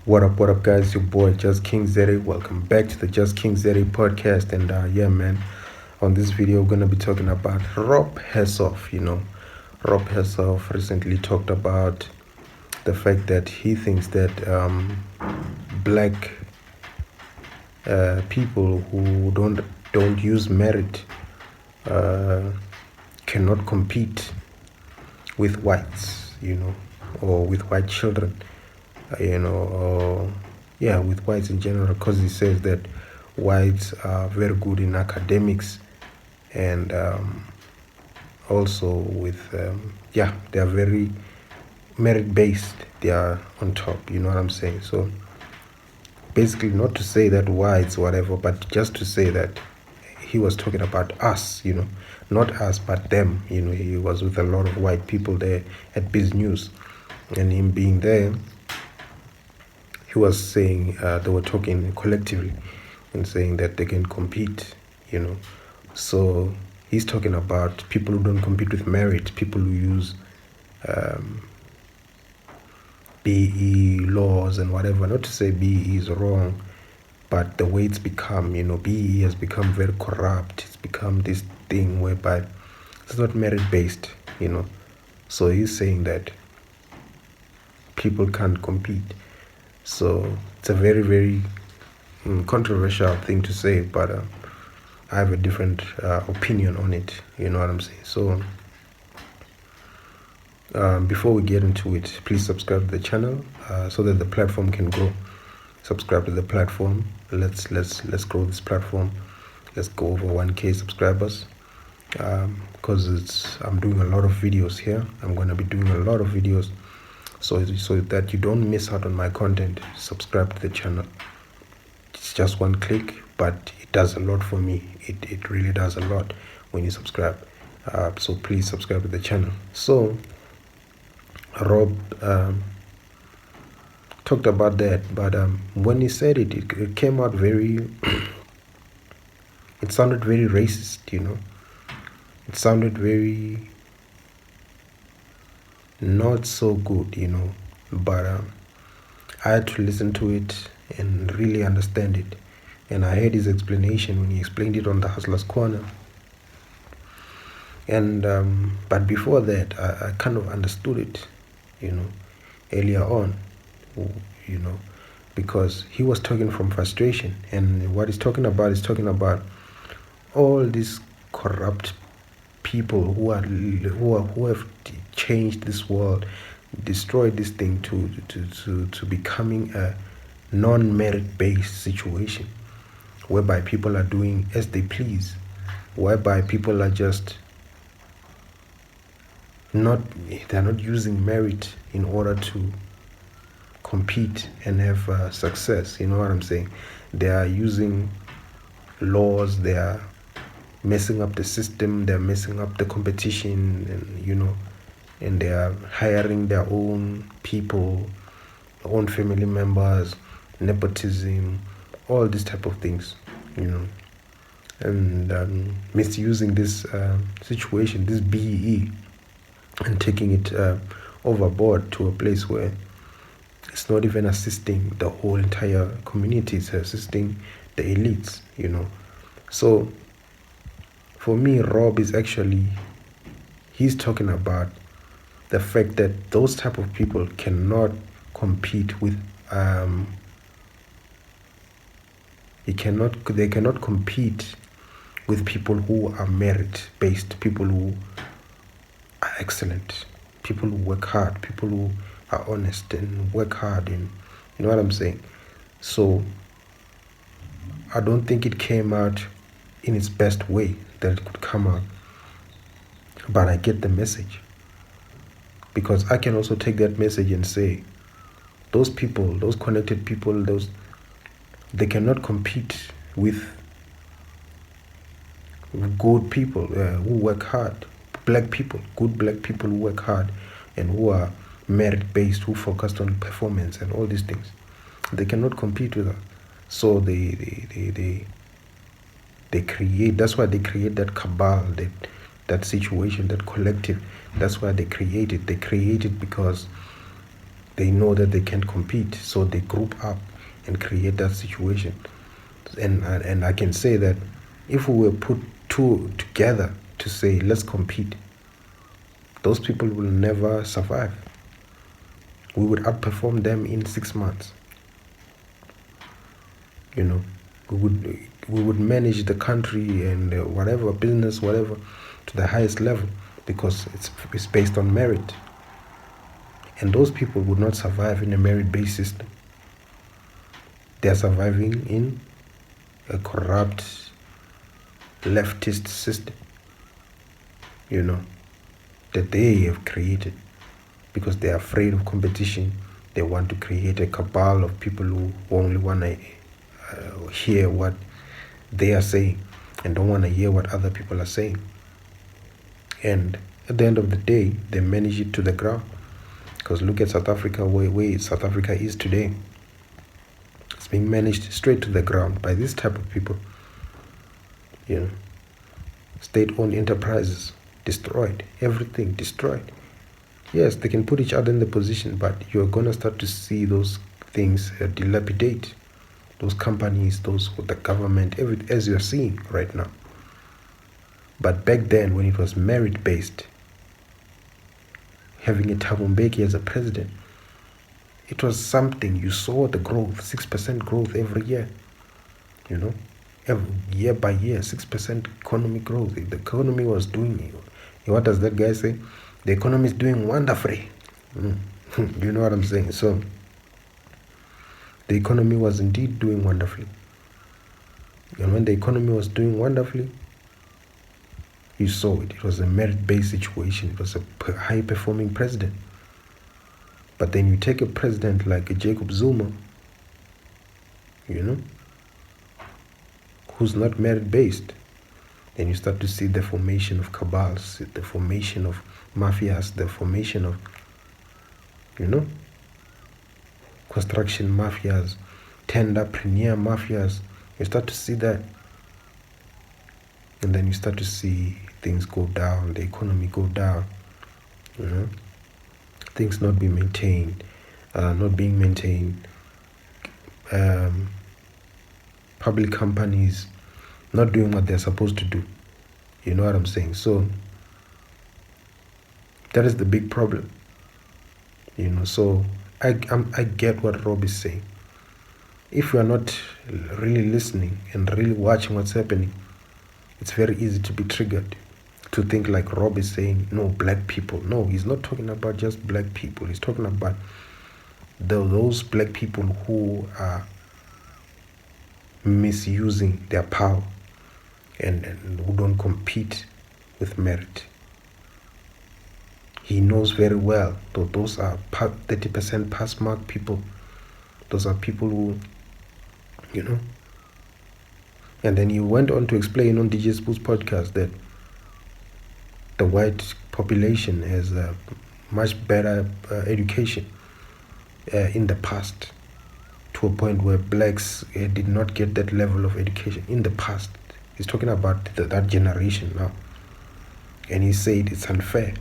What up, guys? Your boy Just King Zeri. Welcome back to the Just King Zeri podcast. And yeah, man, on this video, we're gonna be talking about Rob Hersov. Rob Hersov recently talked about the fact that he thinks that black people who don't use merit uh, cannot compete with whites, or with white children, or yeah, with whites in general, because he says that whites are very good in academics and also with yeah, they are very merit based. They are on top. You know what I'm saying? So basically, not to say that whites whatever, but just to say that he was talking about us. Not us but them. He was with a lot of white people there at BizNews, and him being there, he was saying they were talking collectively and saying that they can compete, So he's talking about people who don't compete with merit, people who use BE laws and whatever. Not to say BE is wrong, but the way it's become, BE has become very corrupt. It's become this thing whereby it's not merit based, So he's saying that people can't compete. So it's a very, very controversial thing to say, but I have a different opinion on it. You know what I'm saying? So before we get into it, please subscribe to the channel so that the platform can grow. Subscribe to the platform. Let's grow this platform. Let's go over 1K subscribers, because I'm doing a lot of videos here. I'm going to be doing a lot of videos, so that you don't miss out on my content. Subscribe to the channel. It's just one click, but it does a lot for me. It really does a lot when you subscribe. So please subscribe to the channel. So Rob talked about that, but when he said it came out very it sounded very racist. It sounded very not so good, but I had to listen to it and really understand it. And I heard his explanation when he explained it on the Hustler's Corner. And but before that, I kind of understood it, earlier on, because he was talking from frustration. And what he's talking about is talking about all these corrupt people who have changed this world, destroyed this thing to becoming a non-merit based situation, whereby people are doing as they please, whereby people are just they're not using merit in order to compete and have success. You know what I'm saying? They are using laws, they are messing up the system, they're messing up the competition, and they are hiring their own people, own family members, nepotism, all these type of things, and misusing this situation, this BEE, and taking it overboard to a place where it's not even assisting the whole entire community, it's assisting the elites, So for me, Rob is he's talking about the fact that those type of people cannot compete with they cannot compete with people who are merit based, people who are excellent, people who work hard, people who are honest and work hard, and you know what I'm saying. So I don't think it came out in its best way that it could come out, but I get the message, because I can also take that message and say those people, those connected people, they cannot compete with good people who work hard, black people, good black people who work hard and who are merit based, who focused on performance and all these things. They cannot compete with us. So they create, that's why they create that cabal, that situation, that collective. That's why they create it. They create it because They know that they can't compete, so they group up and create that situation. And I can say that if we were put two together to say let's compete, those people will never survive. We would outperform them in 6 months. You know, we would manage the country and whatever business, whatever, to the highest level, because it's based on merit. And those people would not survive in a merit-based system. They're surviving in a corrupt leftist system, that they have created, because they're afraid of competition. They want to create a cabal of people who only want to hear what they are saying and don't want to hear what other people are saying. And at the end of the day, they manage it to the ground. Because look at South Africa, where South Africa is today. It's being managed straight to the ground by this type of people. State-owned enterprises destroyed, everything destroyed. Yes, they can put each other in the position, but you're going to start to see those things dilapidate. Those companies, those with the government, as you're seeing right now. But back then, when it was merit-based, having a Thabo Mbeki as a president, it was something. You saw the growth, 6% growth every year, every year by year, 6% economic growth. The economy was doing, what does that guy say? The economy is doing wonderfully. You know what I'm saying? So the economy was indeed doing wonderfully. And when the economy was doing wonderfully, you saw it. It was a merit-based situation. It was a high-performing president. But then you take a president like a Jacob Zuma, who's not merit-based, then you start to see the formation of cabals, the formation of mafias, the formation of, construction mafias, tenderpreneur mafias. You start to see that. And then you start to see things go down, the economy go down, things not being maintained, public companies not doing what they're supposed to do. You know what I'm saying? So that is the big problem. So I get what Rob is saying. If we are not really listening and really watching what's happening, it's very easy to be triggered to think like Rob is saying, no, black people. No, he's not talking about just black people. He's talking about those black people who are misusing their power and who don't compete with merit. He knows very well that those are 30% pass mark people. Those are people who, And then he went on to explain on DJ Spool's podcast that the white population has a much better education in the past, to a point where blacks did not get that level of education in the past. He's talking about that generation now. And he said it's unfair,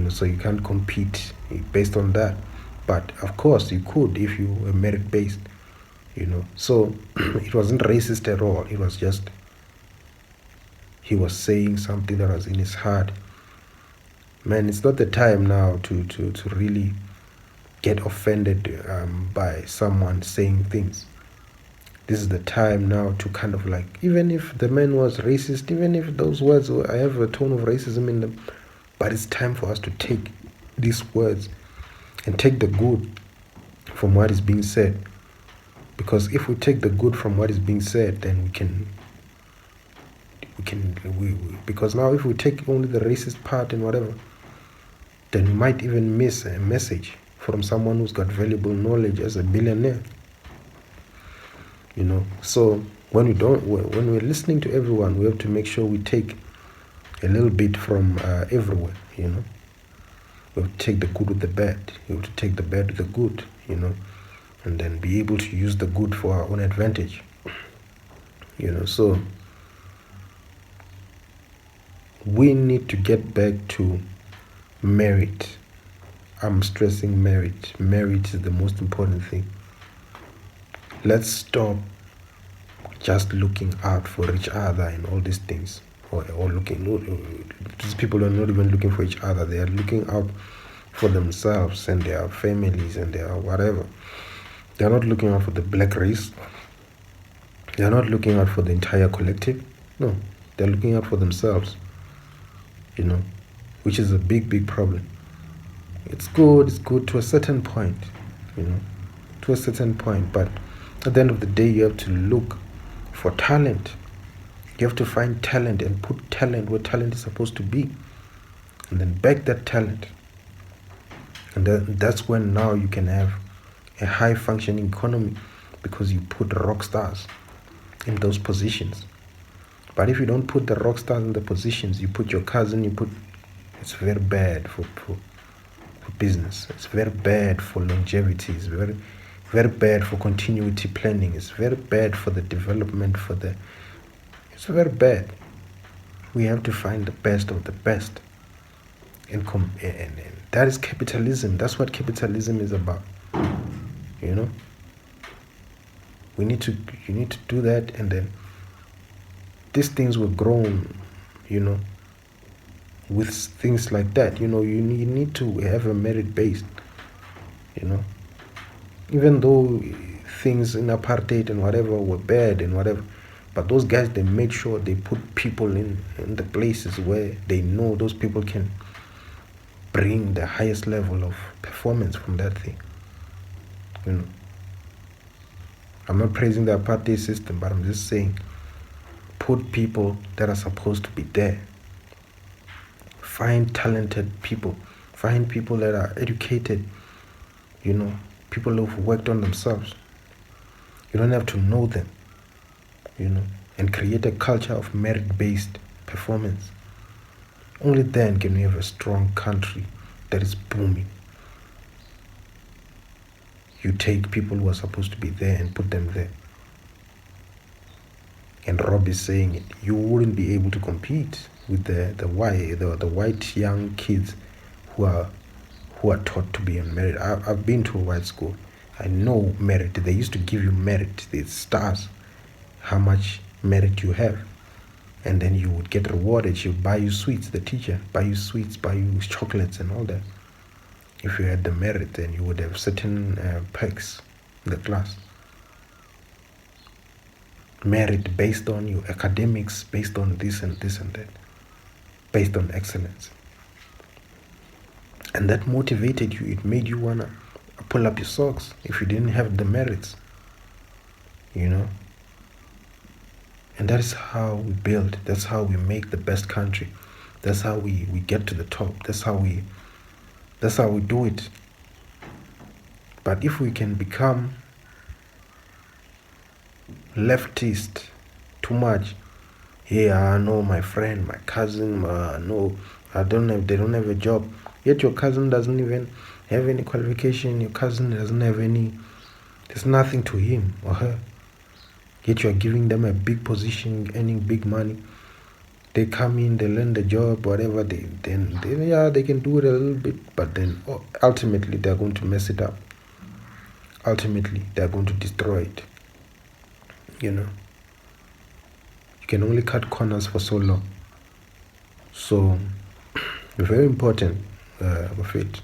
so you can't compete based on that. But of course you could if you were merit-based, So it wasn't racist at all. It was just, he was saying something that was in his heart. Man, it's not the time now to really get offended by someone saying things. This is the time now to kind of like, even if the man was racist, even if those words have a tone of racism in them, but it's time for us to take these words and take the good from what is being said. Because if we take the good from what is being said, then because now if we take only the racist part and whatever, then we might even miss a message from someone who's got valuable knowledge as a billionaire. So when we're listening to everyone, we have to make sure we take a little bit from everywhere. We have to take the good with the bad. We have to take the bad with the good. And then be able to use the good for our own advantage. So we need to get back to merit I'm stressing merit. Merit is the most important thing. Let's stop just looking out for each other and all these things. Or these people are not even looking for each other. They are looking out for themselves and their families and their whatever. They are not looking out for the black race. They are not looking out for the entire collective. No, they're looking out for themselves. Which is a big problem. It's good to a certain point, to a certain point. But at the end of the day, you have to look for talent. You have to find talent and put talent where talent is supposed to be, and then back that talent. And that's when now you can have a high functioning economy, because you put rock stars in those positions. But if you don't put the rock stars in the positions, you put your cousin, it's very bad for business. It's very bad for longevity. It's very, very bad for continuity planning. It's very bad for the development, it's very bad. We have to find the best of the best. And that is capitalism. That's what capitalism is about. You need to do that, and then these things were grown, with things like that. You need to have a merit based, even though things in apartheid and whatever were bad and whatever, but those guys, they made sure they put people in the places where they know those people can bring the highest level of performance from that thing. I'm not praising the apartheid system, but I'm just saying, put people that are supposed to be there. Find talented people. Find people that are educated, people who've worked on themselves. You don't have to know them, and create a culture of merit-based performance. Only then can we have a strong country that is booming. You take people who are supposed to be there and put them there. And Rob is saying it. You wouldn't be able to compete with the white young kids who are taught to be on merit. I've been to a white school. I know merit. They used to give you merit, the stars, how much merit you have. And then you would get rewarded. She would buy you sweets, the teacher, buy you sweets, buy you chocolates and all that. If you had the merit, then you would have certain perks in the class. Merit based on your academics, based on this and this and that, based on excellence. And that motivated you. It made you want to pull up your socks if you didn't have the merits, And that is how we build. That's how we make the best country. That's how we get to the top. That's how we do it. But if we can become leftist too much, I know my friend, my cousin, no, they don't have a job. Yet your cousin doesn't even have any qualification. Your cousin doesn't have there's nothing to him or her. Yet you're giving them a big position, earning big money. They come in, they learn the job, whatever. They can do it a little bit, but then ultimately they're going to mess it up. Ultimately, they're going to destroy it. You can only cut corners for so long. So, very important of it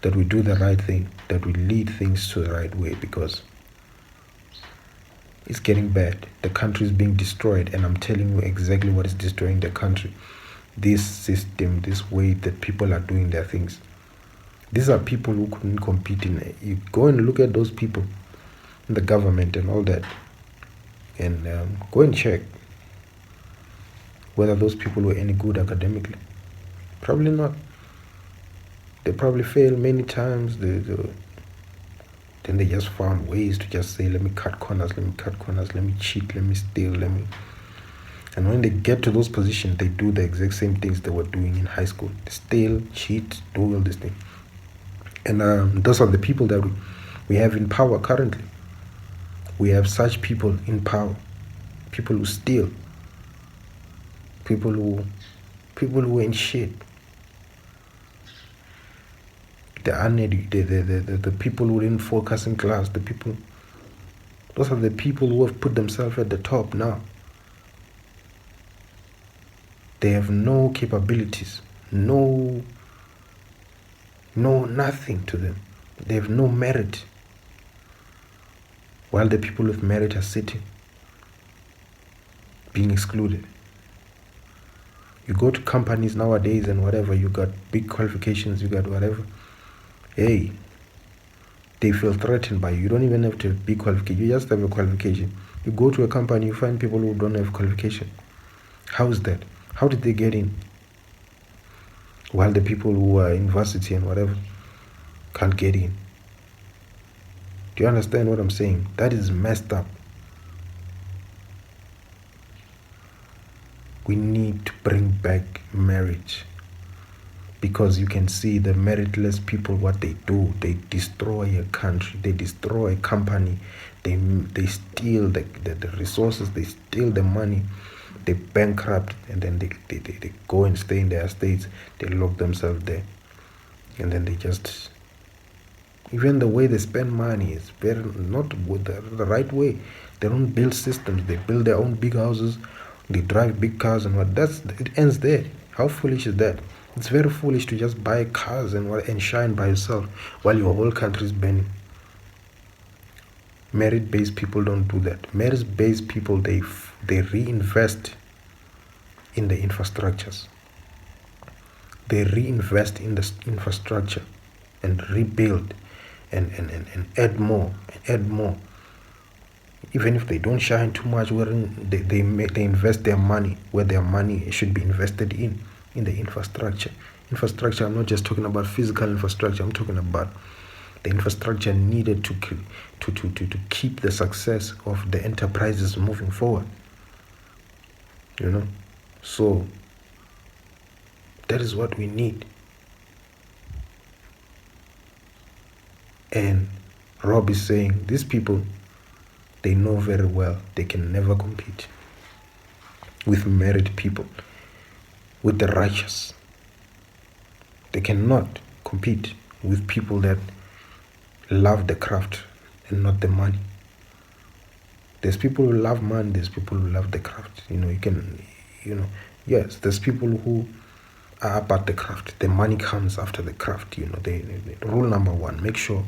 that we do the right thing, that we lead things to the right way, because it's getting bad. The country is being destroyed, and I'm telling you exactly what is destroying the country. This system, this way that people are doing their things. These are people who couldn't compete in it. You go and look at those people in the government and all that, and go and check whether those people were any good academically. Probably not. They probably failed many times. Then they just found ways to just say, let me cut corners, let me cheat, let me steal, And when they get to those positions, they do the exact same things they were doing in high school. They steal, cheat, do all these things. And those are the people that we have in power currently. We have such people in power. People who steal. People who ain't shit. the people who didn't focus in class, those are the people who have put themselves at the top now. They have no capabilities, no nothing to them. They have no merit. While the people with merit are sitting, being excluded. You go to companies nowadays and whatever, you got big qualifications, you got whatever. Hey, they feel threatened by you. You don't even have to have big qualification. You just have a qualification. You go to a company, you find people who don't have qualification. How is that? How did they get in? While the people who are in university and whatever can't get in. Do you understand what I'm saying? That is messed up. We need to bring back marriage, because you can see the meritless people, what they do. They destroy a country, they destroy a company, they steal the resources, they steal the money, they bankrupt, and then they go and stay in their states, they lock themselves there, and then they just, even the way they spend money is very not with the right way. They don't build systems, they build their own big houses, they drive big cars, and it ends there. How foolish is that? It's very foolish to just buy cars and shine by yourself while your whole country is burning. Merit-based people don't do that. Merit-based people, they reinvest in the infrastructures. They reinvest in the infrastructure and rebuild and add more and add more. Even if they don't shine too much, they invest their money where their money should be invested in the infrastructure. Infrastructure, I'm not just talking about physical infrastructure, I'm talking about the infrastructure needed to keep the success of the enterprises moving forward. So that is what we need. And Rob is saying these people, they know very well they can never compete with married people, with the righteous. They cannot compete with people that love the craft and not the money. There's people who love money, there's people who love the craft. Yes, there's people who are about the craft. The money comes after the craft. Rule number one, make sure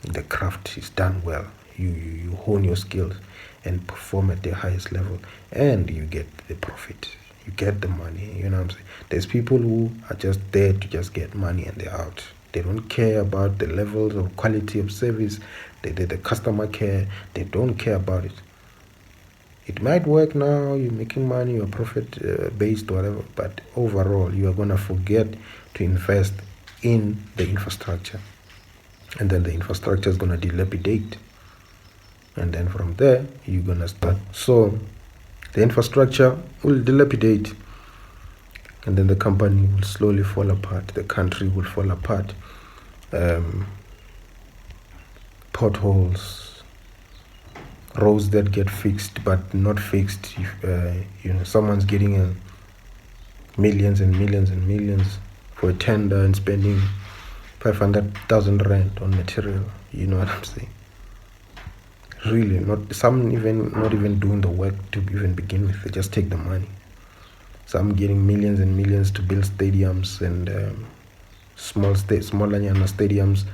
the craft is done well. You hone your skills and perform at the highest level, and you get the profit, you get the money. You know what I'm saying? There's people who are just there to just get money and they're out. They don't care about the levels of quality of service, the customer care. They don't care about it. It might work now, you're making money, you're profit based, whatever, but overall you are going to forget to invest in the infrastructure, and then the infrastructure is going to dilapidate. And then from there, you're going to start. So the infrastructure will dilapidate. And then the company will slowly fall apart. The country will fall apart. Potholes, roads that get fixed but not fixed. If, someone's getting millions and millions and millions for a tender and spending 500,000 rand on material. You know what I'm saying? Really, not even doing the work to even begin with. They just take the money. Some getting millions and millions to build stadiums and smaller stadiums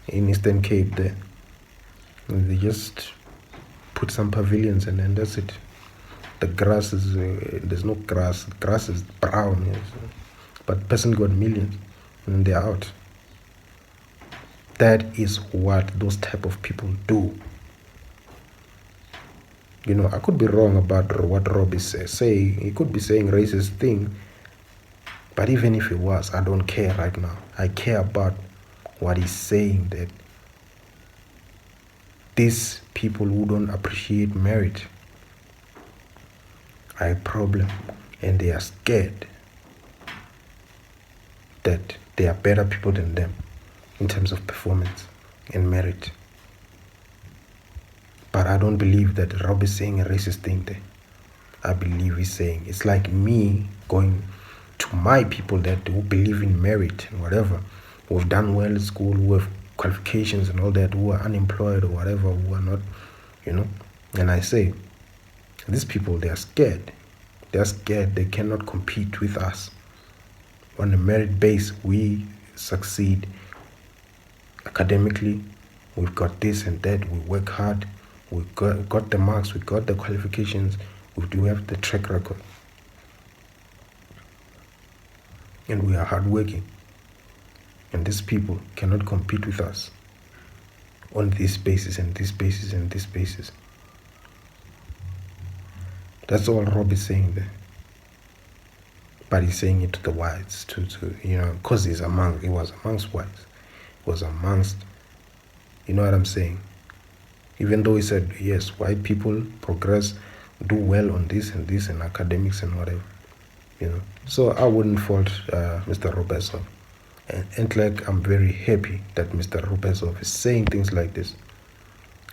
in Eastern Cape there. And they just put some pavilions and then that's it. The grass is there's no grass. The grass is brown, yes. But person got millions and they're out. That is what those type of people do. I could be wrong about what Rob is saying. He could be saying racist thing. But even if it was, I don't care right now. I care about what he's saying, that these people who don't appreciate marriage are a problem. And they are scared that they are better people than them in terms of performance and merit. But I don't believe that Rob is saying a racist thing there. I believe he's saying, it's like me going to my people who believe in merit and whatever, who've done well in school, who have qualifications and all that, who are unemployed or whatever, who are not, And I say, these people, they are scared. They are scared. They cannot compete with us. On a merit base, we succeed academically. We've got this and that. We work hard. We got the marks. We got the qualifications. We do have the track record. And we are hardworking. And these people cannot compete with us on this basis and this basis and this basis. That's all Rob is saying there. But he's saying it to the whites, because he was amongst whites. He was amongst, you know what I'm saying? Even though he said, yes, white people progress, do well on this and academics and whatever, So I wouldn't fault Mr. Robesov. And like, I'm very happy that Mr. Robesov is saying things like this,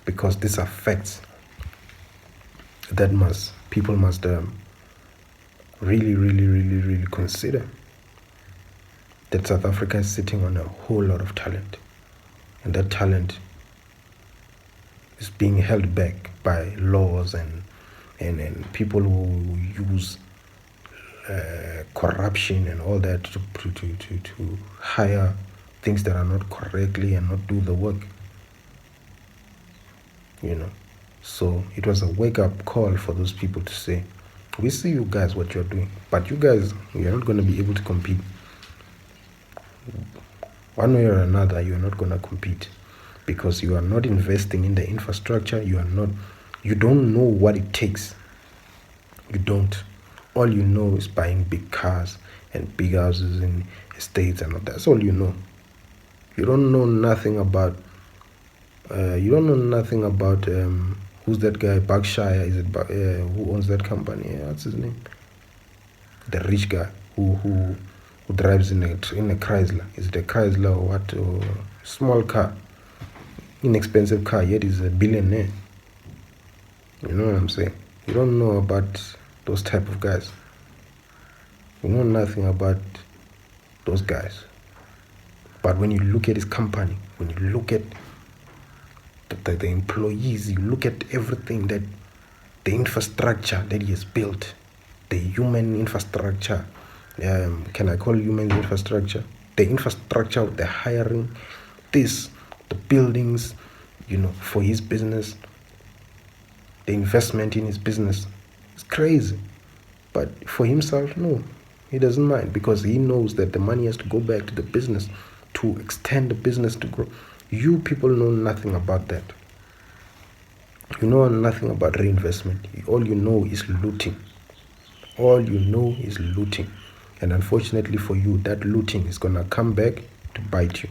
because this affects that people must really, really, really, really consider that South Africa is sitting on a whole lot of talent, and that talent is being held back by laws and people who use corruption and all that to hire things that are not correctly and not do the work, So it was a wake-up call for those people to say, we see you guys what you're doing, but you guys, you're not going to be able to compete. One way or another, you're not going to compete, because you are not investing in the infrastructure. You don't know what it takes. You don't. All you know is buying big cars and big houses and estates, and all that. That's all you know. You don't know nothing about who's that guy? Berkshire, is it? Who owns that company? What's his name? The rich guy who drives in a Chrysler. Is it a Chrysler or what? Or small car, inexpensive car, yet he's a billionaire. You know what I'm saying? You don't know about those type of guys. You know nothing about those guys. But when you look at his company, when you look at the employees, you look at everything, that the infrastructure that he has built, the human infrastructure, can I call human infrastructure? The infrastructure, the hiring, the buildings, for his business, the investment in his business, it's crazy. But for himself, no, he doesn't mind, because he knows that the money has to go back to the business to extend the business to grow. You people know nothing about that. You know nothing about reinvestment. All you know is looting. All you know is looting. And unfortunately for you, that looting is going to come back to bite you.